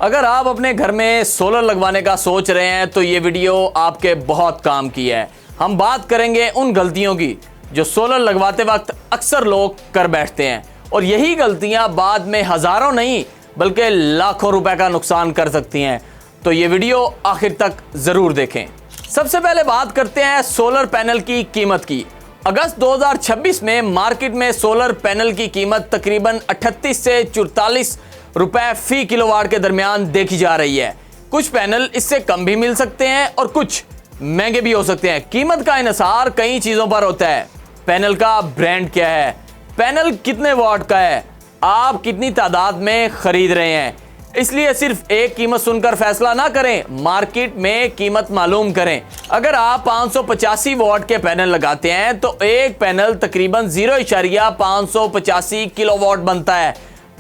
अगर आप अपने घर में सोलर लगवाने का सोच रहे हैं तो ये वीडियो आपके बहुत काम की है। हम बात करेंगे उन गलतियों की जो सोलर लगवाते वक्त अक्सर लोग कर बैठते हैं और यही गलतियां बाद में हजारों नहीं बल्कि लाखों रुपए का नुकसान कर सकती हैं। तो ये वीडियो आखिर तक जरूर देखें। सबसे पहले बात करते हैं सोलर पैनल की कीमत की। अगस्त 2026 में मार्केट में सोलर पैनल की कीमत तकरीबन 38 से 44 रुपए फी किलोवाट के दरमियान देखी जा रही है। कुछ पैनल इससे कम भी मिल सकते हैं और कुछ महंगे भी हो सकते हैं। कीमत का इन्हिसार कई चीजों पर होता है। पैनल का ब्रांड क्या है, पैनल कितने वाट का है, आप कितनी तादाद में खरीद रहे हैं। इसलिए सिर्फ एक कीमत सुनकर फैसला ना करें, मार्केट में कीमत मालूम करें। अगर आप 585 वाट के पैनल लगाते हैं तो एक पैनल तकरीबन 0.585 किलोवाट बनता है।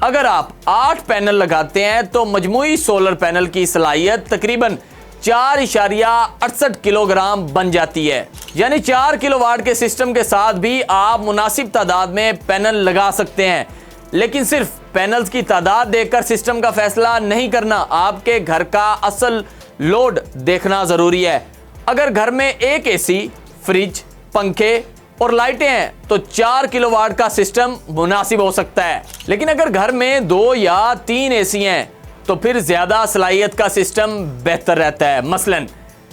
अगर आप 8 पैनल लगाते हैं तो मजमूई सोलर पैनल की सलाहियत तकरीबन 4.68 किलोग्राम बन जाती है। यानी 4 किलोवाट के सिस्टम के साथ भी आप मुनासिब तादाद में पैनल लगा सकते हैं। लेकिन सिर्फ पैनल्स की तादाद देखकर सिस्टम का फैसला नहीं करना, आपके घर का असल लोड देखना जरूरी है। अगर घर में एक एसी, फ्रिज, पंखे और लाइटें हैं तो 4 किलोवाट का सिस्टम मुनासिब हो सकता है। लेकिन अगर घर में 2 या 3 एसी हैं तो फिर ज्यादा सलाहियत का सिस्टम बेहतर रहता है, मसलन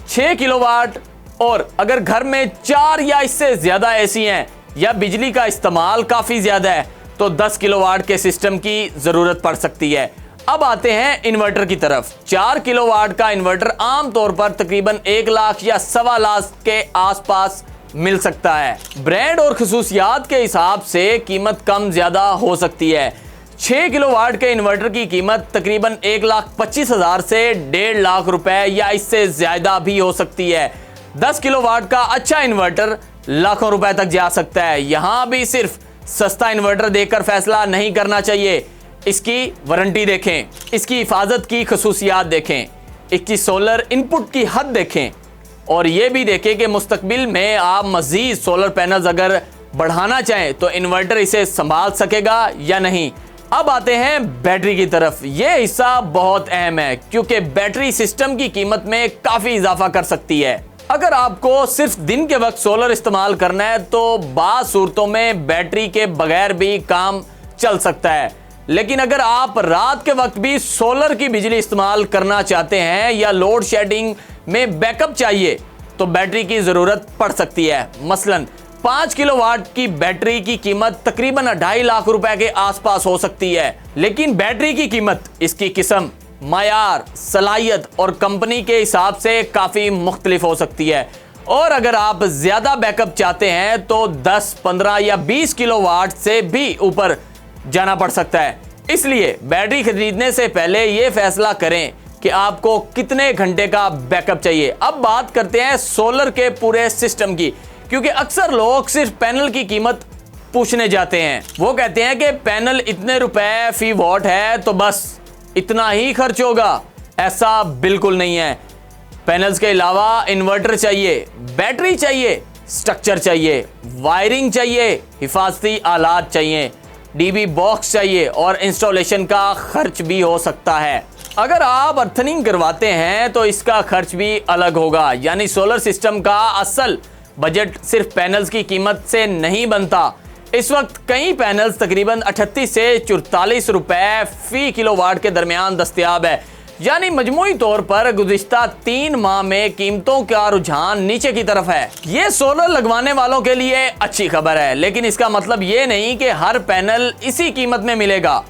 6 किलोवाट। और अगर घर में 4 या इससे ज्यादा एसी हैं या बिजली का इस्तेमाल काफी ज्यादा है तो 10 किलोवाट के सिस्टम की जरूरत पड़ सकती है। अब आते हैं इन्वर्टर की तरफ। 4 किलोवाट का इन्वर्टर आमतौर पर तकरीबन 1 लाख या 1.25 लाख के आसपास मिल सकता है। ब्रांड और खसूसियात के हिसाब से कीमत कम ज्यादा हो सकती है। 6 किलोवाट के इन्वर्टर की कीमत तकरीबन 1,25,000 से 1.5 लाख रुपए या इससे ज्यादा भी हो सकती है। 10 किलोवाट का अच्छा इन्वर्टर लाखों रुपए तक जा सकता है। यहां भी सिर्फ सस्ता इन्वर्टर देखकर फैसला नहीं करना चाहिए। इसकी वारंटी देखें, इसकी हिफाजत की खसूसियात देखें, इसकी सोलर इनपुट की हद देखें और यह भी देखें कि मुस्तकबिल में आप मजीद सोलर पैनल्स अगर बढ़ाना चाहें तो इन्वर्टर इसे संभाल सकेगा या नहीं। अब आते हैं बैटरी की तरफ। यह हिस्सा बहुत अहम है क्योंकि बैटरी सिस्टम की कीमत में काफी इजाफा कर सकती है। अगर आपको सिर्फ दिन के वक्त सोलर इस्तेमाल करना है तो बाज़ सूरतों में बैटरी के बगैर भी काम चल सकता है। लेकिन अगर आप रात के वक्त भी सोलर की बिजली इस्तेमाल करना चाहते हैं या लोड शेडिंग में बैकअप चाहिए तो बैटरी की जरूरत पड़ सकती है। मसलन 5 किलोवाट की बैटरी की कीमत तकरीबन 2.5 लाख रुपए के आसपास हो सकती है। लेकिन बैटरी की कीमत इसकी किस्म, मायार, सलाहियत और कंपनी के हिसाब से काफी मुख्तलिफ हो सकती है। और अगर आप ज्यादा बैकअप चाहते हैं तो 10, 15 या 20 किलोवाट से भी ऊपर जाना पड़ सकता है। इसलिए बैटरी खरीदने से पहले यह फैसला करें कि आपको कितने घंटे का बैकअप चाहिए। अब बात करते हैं सोलर के पूरे सिस्टम की, क्योंकि अक्सर लोग सिर्फ पैनल की कीमत पूछने जाते हैं। वो कहते हैं कि पैनल इतने रुपए फी वॉट है तो बस इतना ही खर्च होगा। ऐसा बिल्कुल नहीं है। पैनल्स के अलावा इन्वर्टर चाहिए, बैटरी चाहिए, स्ट्रक्चर चाहिए, वायरिंग चाहिए, हिफाजती आलात चाहिए, डीबी बॉक्स चाहिए और इंस्टॉलेशन का खर्च भी हो सकता है। अगर आप अर्थिंग करवाते हैं तो इसका खर्च भी अलग होगा। यानी सोलर सिस्टम का असल बजट सिर्फ पैनल्स की कीमत से नहीं बनता। इस वक्त कई पैनल्स तकरीबन 38 से 44 रुपए फी किलोवाट के दरमियान दस्तयाब है। यानी मजमूई तौर पर गुज़िश्ता 3 माह में कीमतों का रुझान नीचे की तरफ है। ये सोलर लगवाने वालों के लिए अच्छी खबर है, लेकिन इसका मतलब ये नहीं कि हर पैनल इसी कीमत में मिलेगा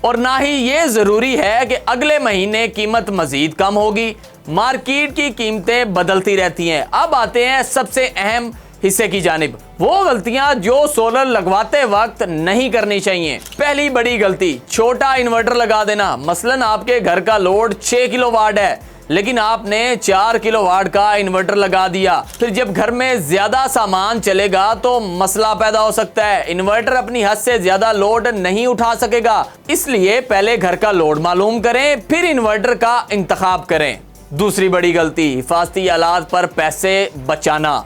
और ना ही ये जरूरी है कि अगले महीने कीमत मजीद कम होगी। मार्केट की कीमतें बदलती रहती हैं। अब आते हैं सबसे अहम हिस्से की जानिब, वो गलतियां जो सोलर लगवाते वक्त नहीं करनी चाहिए। पहली बड़ी गलती, छोटा इन्वर्टर लगा देना। मसलन आपके घर का लोड 6 किलोवाट है लेकिन आपने 4 किलोवाट का इन्वर्टर लगा दिया। फिर जब घर में ज्यादा सामान चलेगा तो मसला पैदा हो सकता है। इन्वर्टर अपनी हद से ज्यादा लोड नहीं उठा सकेगा। इसलिए पहले घर का लोड मालूम करें, फिर इन्वर्टर का इंतखाब करें। दूसरी बड़ी गलती, हिफाजती आलात पर पैसे बचाना।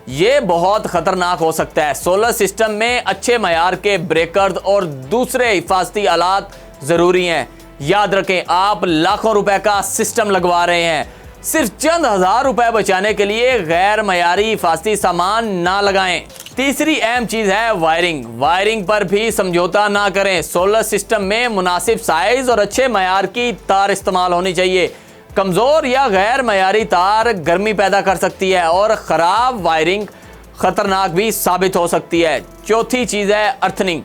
ये बहुत खतरनाक हो सकता है। सोलर सिस्टम में अच्छे मयार के ब्रेकर्स और दूसरे हिफाजती आलात जरूरी हैं। याद रखें, आप लाखों रुपए का सिस्टम लगवा रहे हैं, सिर्फ चंद हजार रुपए बचाने के लिए गैर मयारी हिफाजती सामान ना लगाएं। तीसरी अहम चीज है वायरिंग। वायरिंग पर भी समझौता ना करें। सोलर सिस्टम में मुनासिब साइज और अच्छे मयार की तार इस्तेमाल होनी चाहिए। कमजोर या गैर मयारी तार गर्मी पैदा कर सकती है और खराब वायरिंग खतरनाक भी साबित हो सकती है। चौथी चीज है अर्थनिंग।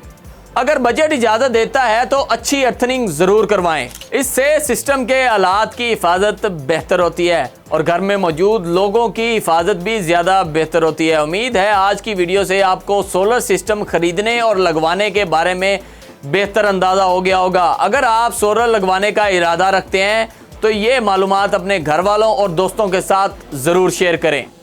अगर बजट इजाजत देता है तो अच्छी अर्थनिंग जरूर करवाएं। इससे सिस्टम के आलात की हिफाजत बेहतर होती है और घर में मौजूद लोगों की हिफाजत भी ज्यादा बेहतर होती है। उम्मीद है आज की वीडियो से आपको सोलर सिस्टम खरीदने और लगवाने के बारे में बेहतर अंदाजा हो गया होगा। अगर आप सोलर लगवाने का इरादा रखते हैं तो ये मालूमात अपने घर वालों और दोस्तों के साथ जरूर शेयर करें।